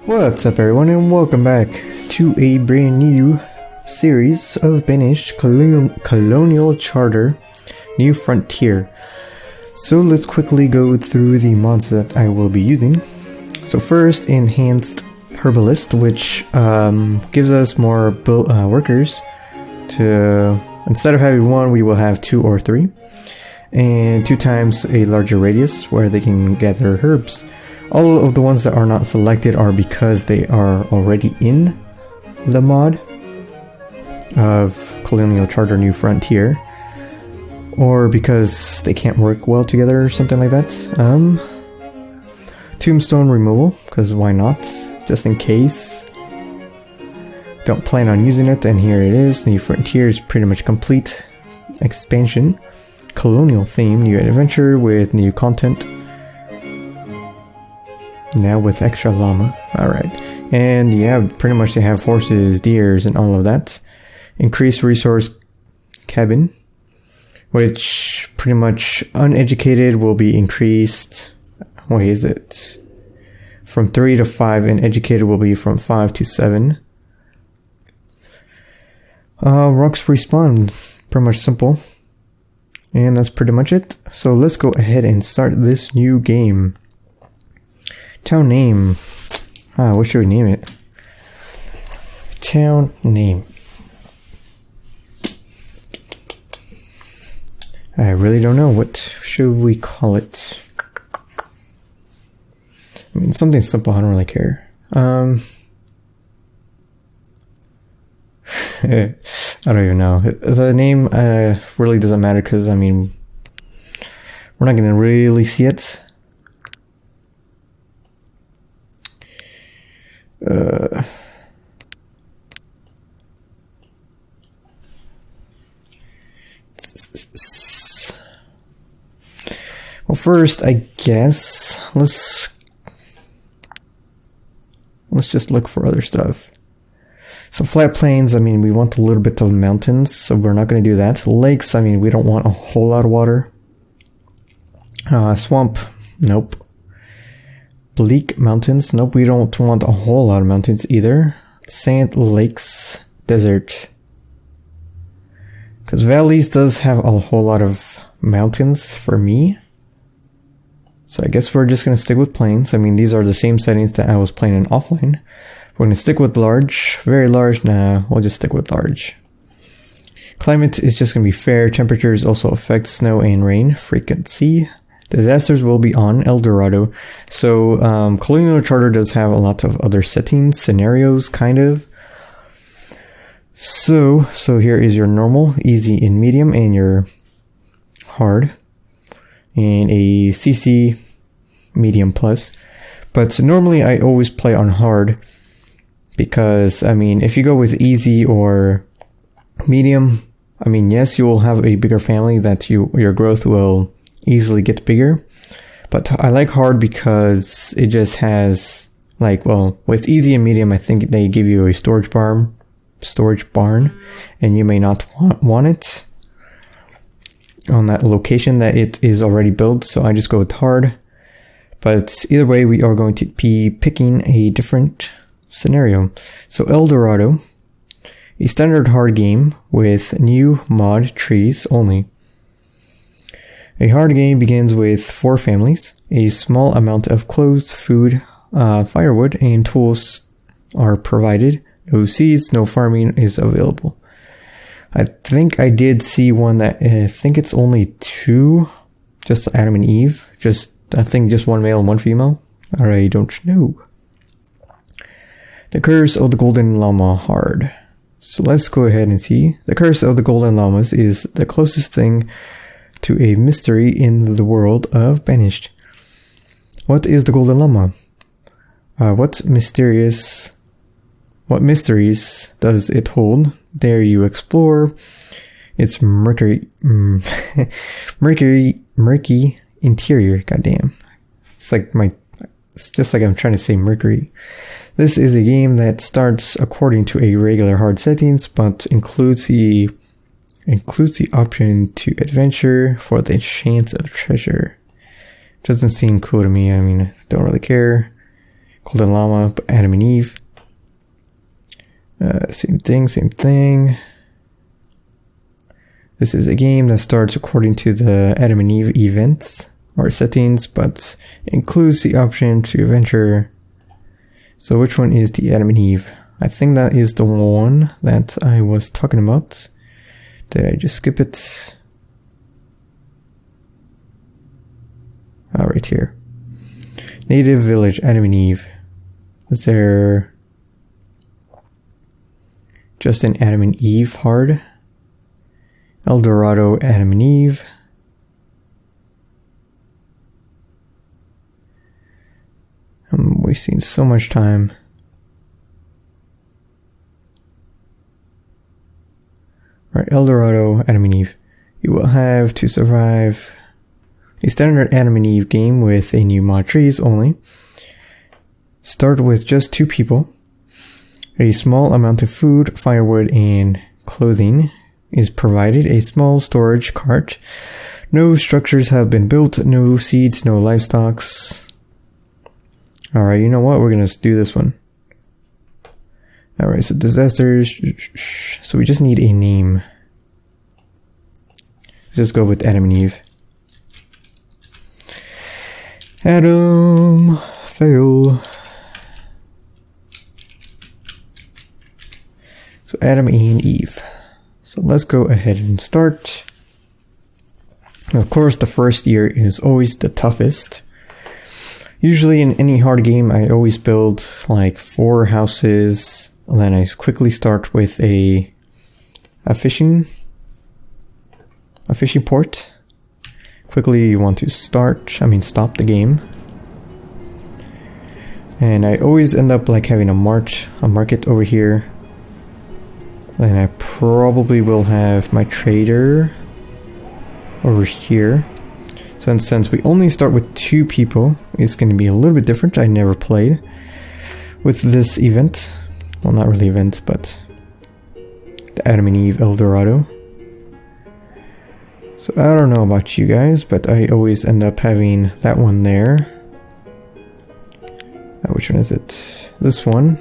What's up everyone and welcome back to a brand new series of Banished Colonial Charter New Frontier. So let's quickly go through the mods that I will be using. So first, Enhanced Herbalist, which gives us more workers. Instead of having one, we will have 2 or 3. And 2 times a larger radius where they can gather herbs. All of the ones that are not selected are because they are already in the mod of Colonial Charter New Frontier, or because they can't work well together or something like that. Tombstone removal, because why not? Just in case. Don't plan on using it, and here it is. New Frontier is pretty much complete expansion. Colonial theme, new adventure with new content. Now with extra llama. Alright. And yeah, pretty much they have horses, deers, and all of that. Increased resource cabin, which pretty much uneducated will be increased. What is it? From 3 to 5, and educated will be from 5 to 7. Rocks respawn. Pretty much simple. And that's pretty much it. So let's go ahead and start this new game. Town name. What should we name it? Town name. I really don't know. What should we call it? I mean, something simple. I don't really care. I don't even know. The name really doesn't matter because, I mean, we're not going to really see it. Well, first, I guess let's just look for other stuff. So flat plains, I mean, we want a little bit of mountains, so we're not going to do that. Lakes, I mean, we don't want a whole lot of water. Swamp, nope. Bleak mountains, nope, we don't want a whole lot of mountains either. Sand, lakes, desert. Because valleys does have a whole lot of mountains for me. So I guess we're just going to stick with plains. I mean, these are the same settings that I was playing in offline. We're going to stick with large, very large. Nah, we'll just stick with large. Climate is just going to be fair. Temperatures also affect snow and rain frequency. Disasters will be on El Dorado. So Colonial Charter does have a lot of other settings, scenarios, kind of. So here is your normal, easy, and medium, and your hard, and a CC medium plus. But normally I always play on hard because, I mean, if you go with easy or medium, I mean, yes, you will have a bigger family that your growth will easily get bigger, but I like hard because it just has, like, well, with easy and medium, I think they give you a storage barn, and you may not want it on that location that it is already built, so I just go with hard. But either way, we are going to be picking a different scenario. So El Dorado, a standard hard game with new mod trees only. A hard game begins with 4 families. A small amount of clothes, food, firewood, and tools are provided. No seeds, no farming is available. I think I did see one that I think it's only 2, just Adam and Eve. I think just 1 male and 1 female. I don't know. The Curse of the Golden Llama hard. So let's go ahead and see. The Curse of the Golden Llamas is the closest thing to a mystery in the world of Banished. What is the Golden Llama? What mysteries does it hold? There you explore. It's murky interior. Goddamn. It's just like I'm trying to say Mercury. This is a game that starts according to a regular hard settings, but includes the option to adventure for the chance of treasure. Doesn't seem cool to me. I mean, don't really care. Golden Llama, but Adam and Eve. Same thing. This is a game that starts according to the Adam and Eve events or settings, but includes the option to venture. So which one is the Adam and Eve? I think that is the one that I was talking about. Did I just skip it? Oh, right here. Native Village, Adam and Eve. Is there just an Adam and Eve hard? El Dorado, Adam and Eve. I'm wasting so much time. Alright, El Dorado, Adam and Eve. You will have to survive a standard Adam and Eve game with a new mod trees only. Start with just 2 people. A small amount of food, firewood, and clothing is provided. A small storage cart. No structures have been built. No seeds, no livestock. Alright, you know what? We're gonna do this one. Alright, so disasters. So we just need a name. Let's just go with Adam and Eve. Adam. Fail. So Adam and Eve. So let's go ahead and start. Of course, the first year is always the toughest. Usually in any hard game, I always build like 4 houses. And then I quickly start with a fishing port. Quickly you want to stop the game. And I always end up like having a market over here. Then I probably will have my trader over here. So since we only start with 2 people, it's going to be a little bit different. I never played with this event. Well, not really event, but the Adam and Eve El Dorado. So I don't know about you guys, but I always end up having that one there. Which one is it? This one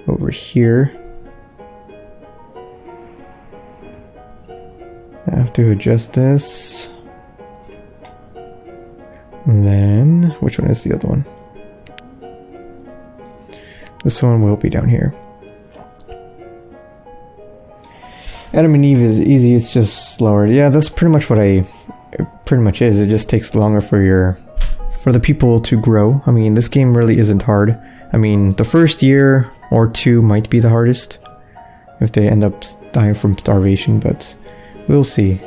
over here. I have to adjust this. And then, which one is the other one? This one will be down here. Adam and Eve is easy, it's just slower. Yeah, that's pretty much what it pretty much is. It just takes longer for the people to grow. I mean, this game really isn't hard. I mean, the first year or 2 might be the hardest if they end up dying from starvation, but we'll see.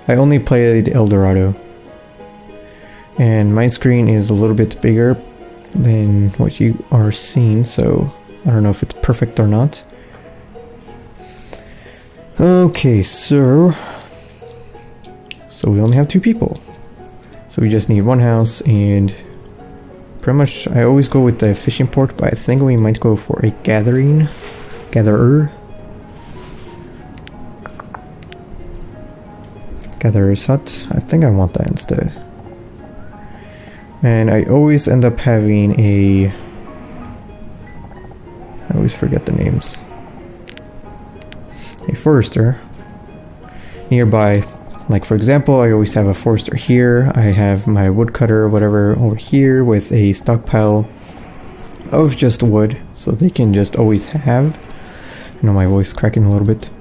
I only played El Dorado, and my screen is a little bit bigger than what you are seeing, so I don't know if it's perfect or not. Okay, so we only have 2 people, so we just need 1 house, and pretty much I always go with the fishing port, but I think we might go for a Gatherer's hut. I think I want that instead. And I always end up having I always forget the names. A forester nearby. Like for example, I always have a forester here. I have my woodcutter or whatever over here with a stockpile of just wood, so they can just always have. I know my voice cracking a little bit.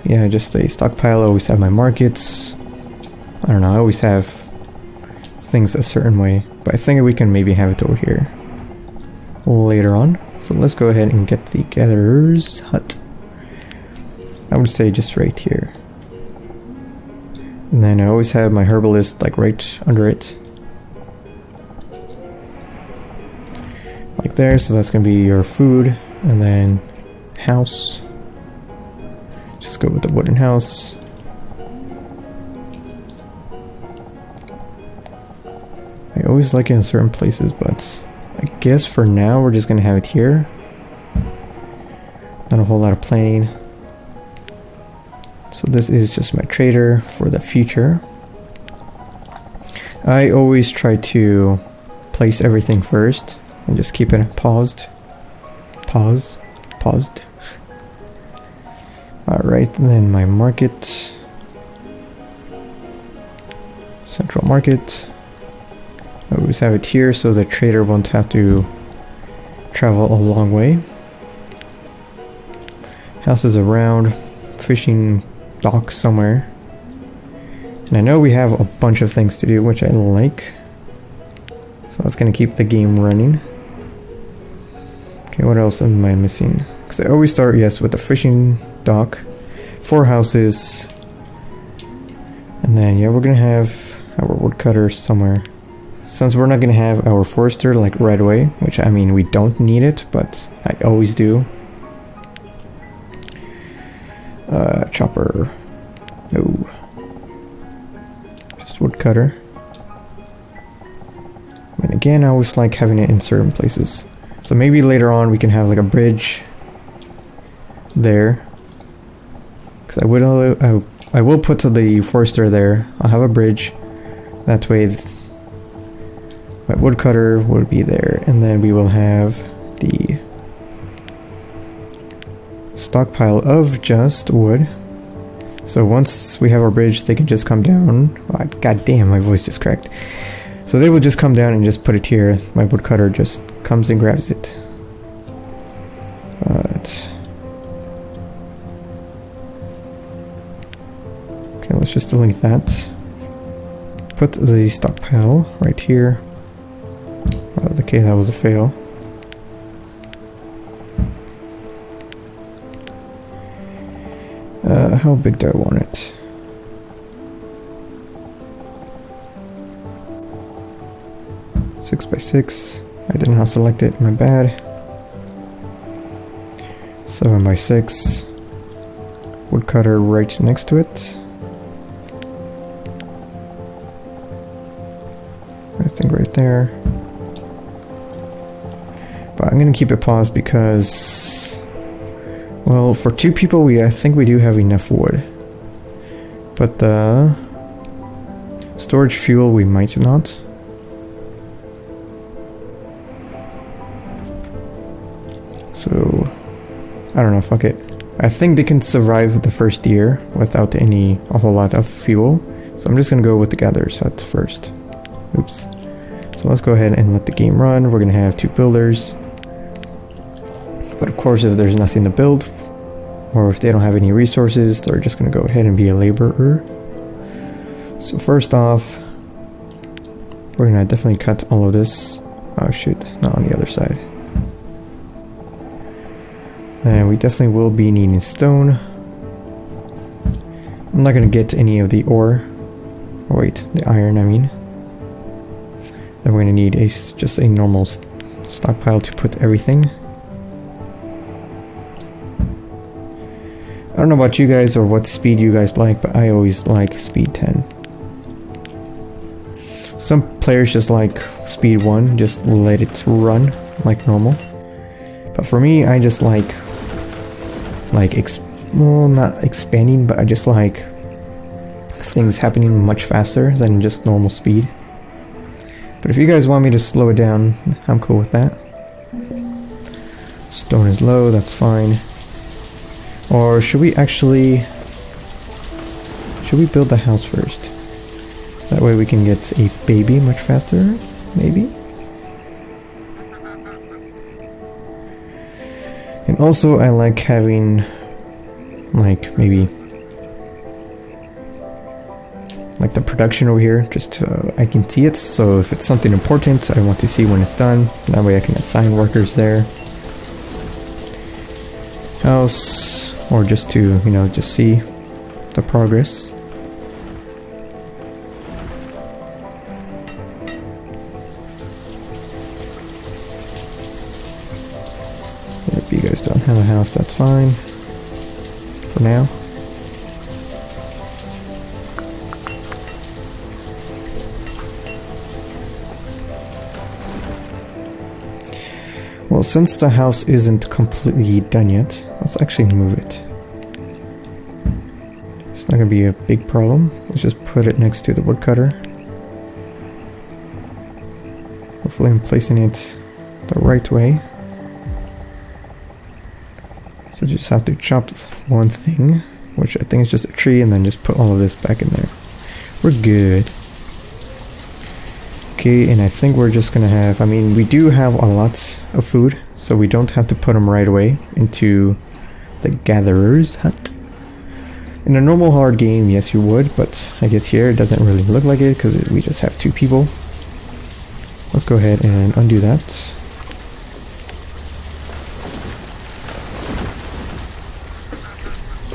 Yeah, just a stockpile. I always have my markets. I don't know, I always have things a certain way, but I think we can maybe have it over here later on. So let's go ahead and get the gatherer's hut. I would say just right here. And then I always have my herbalist like right under it. Like there, so that's gonna be your food. And then house. Just go with the wooden house. I always like it in certain places, but I guess for now we're just gonna have it here. Not a whole lot of planning. So this is just my trader for the future. I always try to place everything first and just keep it paused. Paused. Alright, then my market. Central market. I always have it here so the trader won't have to travel a long way. Houses around, fishing dock somewhere. And I know we have a bunch of things to do, which I like. So that's gonna keep the game running. Okay, what else am I missing? Because I always start, yes, with the fishing dock, 4 houses, and then, yeah, we're gonna have our woodcutter somewhere. Since we're not gonna have our forester like right away, which I mean we don't need it, but I always do. Chopper. No. Just woodcutter. And again, I always like having it in certain places. So maybe later on we can have like a bridge there. Because I will put the forester there. I'll have a bridge. That way my woodcutter will be there. And then we will have the stockpile of just wood. So once we have our bridge, they can just come down. Oh, God damn, my voice just cracked. So they will just come down and just put it here. My woodcutter just comes and grabs it. But okay, let's just delete that. Put the stockpile right here. Okay, that was a fail. How big do I want it? Six by 6. I didn't have select it, my bad. 7 by 6. Woodcutter right next to it. I think right there. But I'm gonna keep it paused because, well, for 2 people I think we do have enough wood. But the storage fuel we might not. So I don't know, fuck it. I think they can survive the first year without a whole lot of fuel. So I'm just gonna go with the gatherers at first. Oops. So let's go ahead and let the game run. We're gonna have 2 builders. But of course, if there's nothing to build, or if they don't have any resources, they're just gonna go ahead and be a laborer. So first off, we're gonna definitely cut all of this. Oh shoot, not on the other side. And we definitely will be needing stone. I'm not gonna get any of the ore. Oh, wait, the iron, I mean. Then we're gonna need just a normal stockpile to put everything. I don't know about you guys or what speed you guys like, but I always like speed 10. Some players just like speed 1, just let it run like normal. But for me, I just like well, not expanding, but I just like things happening much faster than just normal speed. But if you guys want me to slow it down, I'm cool with that. Stone is low, that's fine. Or should we build the house first? That way we can get a baby much faster, maybe? And also I like having, like, maybe like the production over here, just I can see it, so if it's something important I want to see when it's done. That way I can assign workers there. House, or just to, you know, just see the progress. If you guys don't have a house, that's fine for now. Well, since the house isn't completely done yet, let's actually move it. It's not gonna be a big problem. Let's just put it next to the woodcutter. Hopefully I'm placing it the right way. So just have to chop one thing, which I think is just a tree, and then just put all of this back in there. We're good. Okay, and I think we're just gonna have, I mean, we do have a lot of food, so we don't have to put them right away into the gatherer's hut. In a normal hard game, yes you would, but I guess here it doesn't really look like it because we just have 2 people. Let's go ahead and undo that.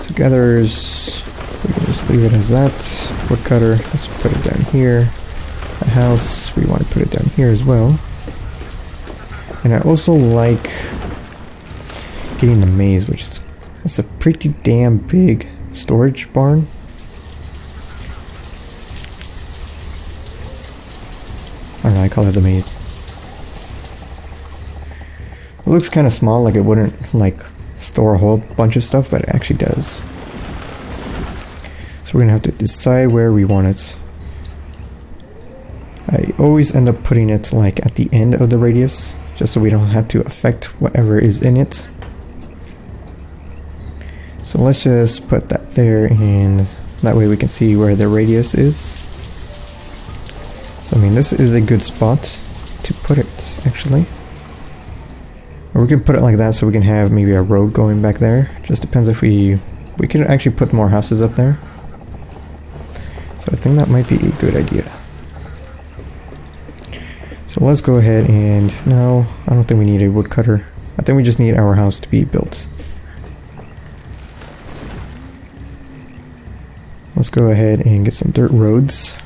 So gatherers, we can just leave it as that. Woodcutter, let's put it down here. A house, we want to put it down here as well. And I also like getting the maze, which is, it's a pretty damn big storage barn. I don't know, I call it the maze. It looks kind of small, like it wouldn't like store a whole bunch of stuff, but it actually does. So we're gonna have to decide where we want it. I always end up putting it like at the end of the radius, just so we don't have to affect whatever is in it. So let's just put that there, and that way we can see where the radius is. So I mean, this is a good spot to put it, actually. Or we can put it like that so we can have maybe a road going back there. Just depends if we can actually put more houses up there. So I think that might be a good idea. So let's go ahead and, no, I don't think we need a woodcutter. I think we just need our house to be built. Let's go ahead and get some dirt roads.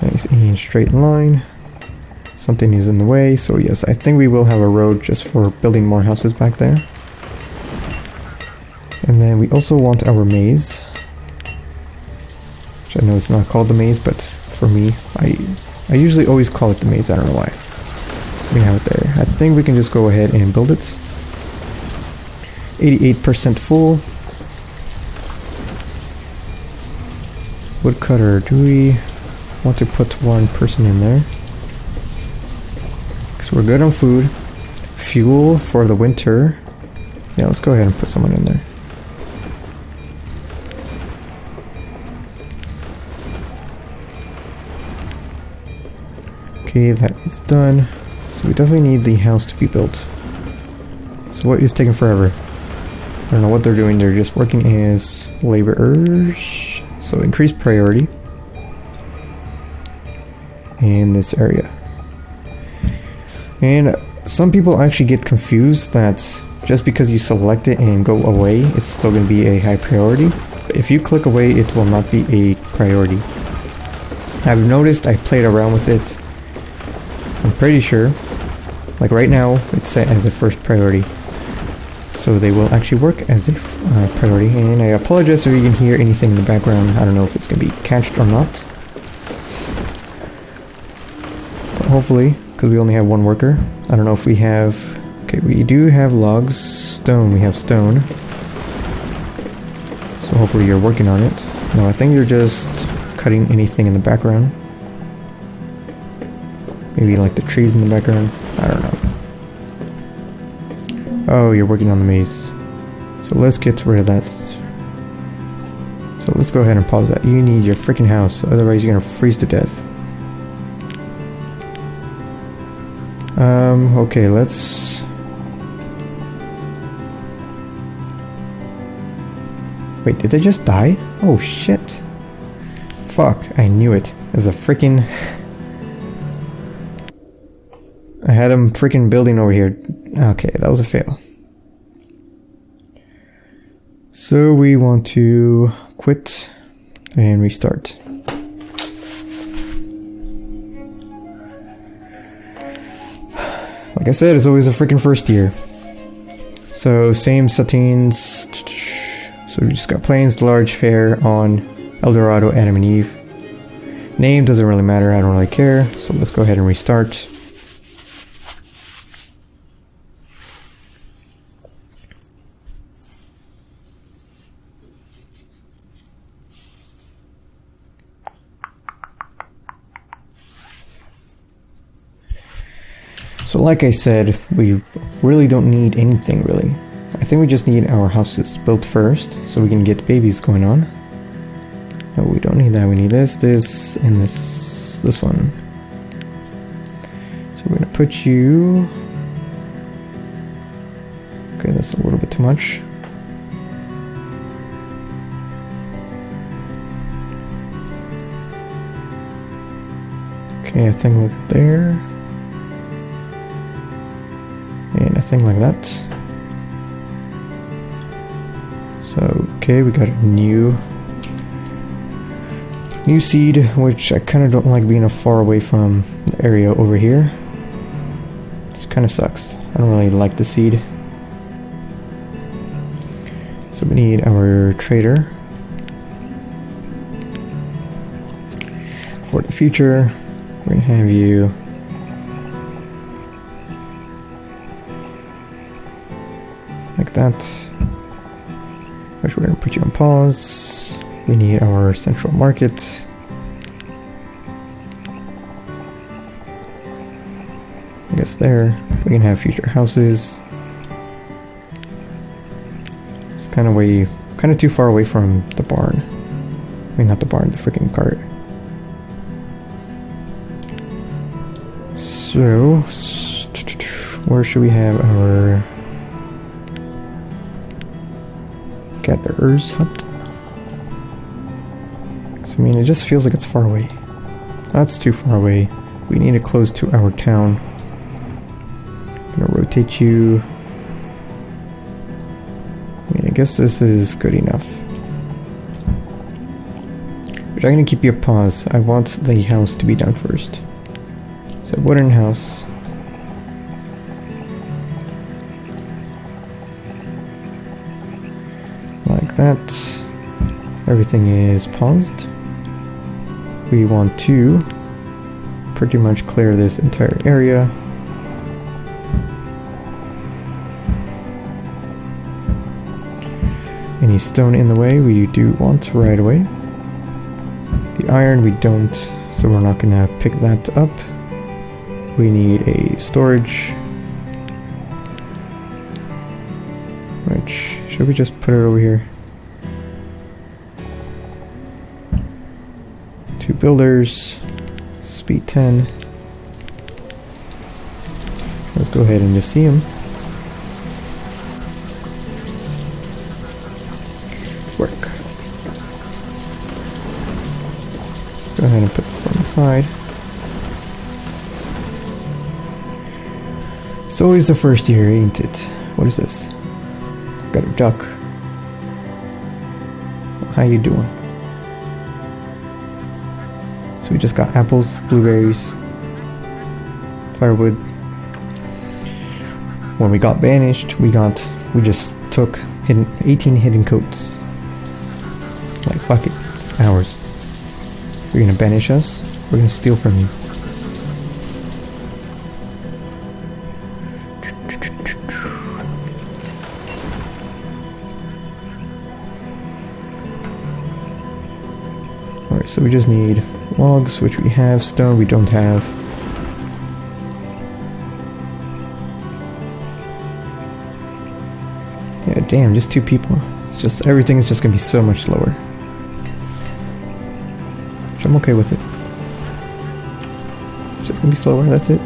Nice and straight line. Something is in the way, so yes, I think we will have a road just for building more houses back there. And then we also want our maze. Which I know it's not called the maze, but for me, I usually always call it the maze, I don't know why. We have it there. I think we can just go ahead and build it. 88% full. Woodcutter, do we want to put one person in there? Because we're good on food. Fuel for the winter. Yeah, let's go ahead and put someone in there. Okay, that is done. So we definitely need the house to be built. So what is taking forever? I don't know what they're doing, they're just working as laborers. So increase priority in this area. And some people actually get confused that just because you select it and go away, it's still going to be a high priority. If you click away, it will not be a priority. I've noticed, I played around with it. I'm pretty sure, like right now, it's set as a first priority. So they will actually work as a priority. And I apologize if you can hear anything in the background. I don't know if it's going to be catched or not. But hopefully, because we only have one worker. I don't know if we have... Okay, we do have logs. Stone, we have stone. So hopefully you're working on it. No, I think you're just cutting anything in the background. Maybe like the trees in the background. I don't know. Oh, you're working on the maze. So let's get rid of that. So let's go ahead and pause that. You need your freaking house, otherwise you're gonna freeze to death. Okay, let's... Wait, did they just die? Oh shit. Fuck, I knew it. There's a freaking... I had them freaking building over here. Okay, that was a fail. So we want to quit and restart. Like I said, it's always a freaking first year. So same settings. So we just got Plains, Large, Fair on Eldorado, Adam and Eve. Name doesn't really matter, I don't really care. So let's go ahead and restart. So like I said, we really don't need anything really. I think we just need our houses built first so we can get babies going on. No, we don't need that. We need this, and this one. So we're gonna put you... Okay, that's a little bit too much. Okay, a thing like there. And a thing like that. So, okay, we got a new seed, which I kind of don't like being far away from the area over here. This kind of sucks. I don't really like the seed. So we need our trader. For the future, we're gonna have you like that. Which we're gonna put you on pause. We need our central market. I guess there. We can have future houses. It's kind of too far away from the barn. I mean, not the barn, the freaking cart. So, where should we have our gatherer's hut? So, I mean, it just feels like it's far away. That's too far away. We need it close to our town. I'm gonna rotate you. I mean, I guess this is good enough. But I'm gonna keep you a pause. I want the house to be done first. So, wooden house. Like that. Everything is paused. We want to pretty much clear this entire area. Any stone in the way we do want right away. The iron we don't, so we're not gonna pick that up. We need a storage. Which, should we just put it over here? 2 builders, speed 10. Let's go ahead and just see them. Work. Let's go ahead and put this on the side. It's always the first year, ain't it? What is this? Got a duck. How you doing? So we just got apples, blueberries, firewood. When we got banished, we just took 18 hidden coats. Like, fuck it, it's ours. You're gonna banish us, we're gonna steal from you. Alright, so we just need logs, which we have. Stone we don't have. Yeah, damn, just 2 people. It's just, everything is just gonna be so much slower. Which I'm okay with it. It's just gonna be slower, that's it.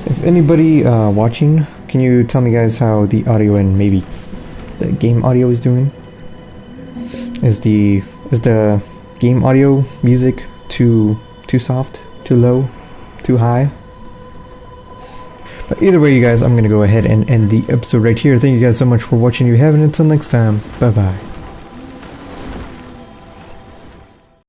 If anybody watching, can you tell me guys how the audio and maybe the game audio is doing? Is the game audio music too soft, too low, too high? But either way, you guys, I'm gonna go ahead and end the episode right here. Thank you guys so much for watching. You have it until next time. Bye bye.